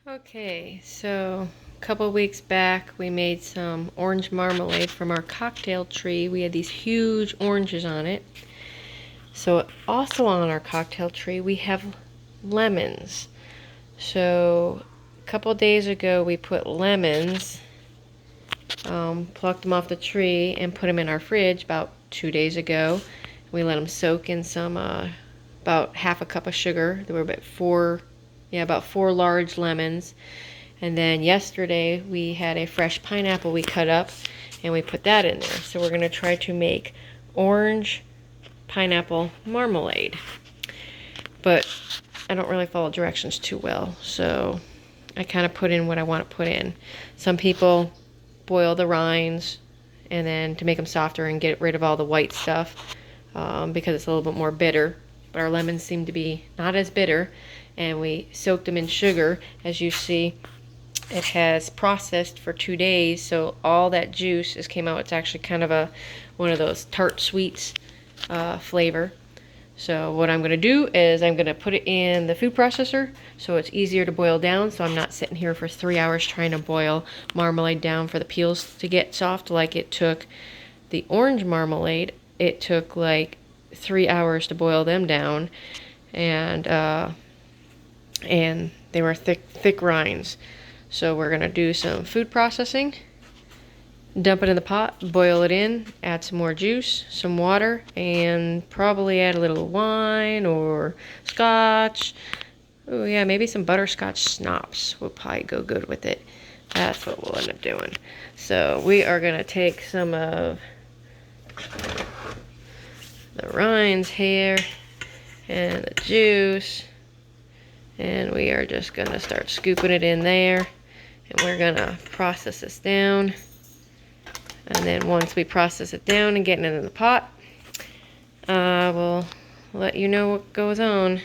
Okay, so a couple weeks back we made some orange marmalade from our cocktail tree. We had these huge oranges on it. So also on our cocktail tree we have lemons. So a couple days ago we put lemons, plucked them off the tree and put them in our fridge about 2 days ago. We let them soak in some, about half a cup of sugar. There were about four large lemons. And then yesterday we had a fresh pineapple we cut up and we put that in there. So we're going to try to make orange pineapple marmalade. But I don't really follow directions too well, so I kind of put in what I want to put in. Some people boil the rinds and then to make them softer and get rid of all the white stuff because it's a little bit more bitter. But our lemons seem to be not as bitter, and we soaked them in sugar. As you see, it has processed for 2 days, so all that juice has came out. It's actually kind of one of those tart sweets flavor. So what I'm going to do is I'm going to put it in the food processor so it's easier to boil down, so I'm not sitting here for 3 hours trying to boil marmalade down for the peels to get soft like it took the orange marmalade. It took like 3 hours to boil them down, and they were thick rinds. So we're going to do some food processing. Dump it in the pot, boil it in, add some more juice, some water, and probably add a little wine or scotch. Oh yeah, maybe some butterscotch schnapps will probably go good with it. That's what we'll end up doing. So we are going to take some of the rinds here and the juice, and we are just going to start scooping it in there, and we're going to process this down. And then once we process it down and get it in the pot, we'll let you know what goes on.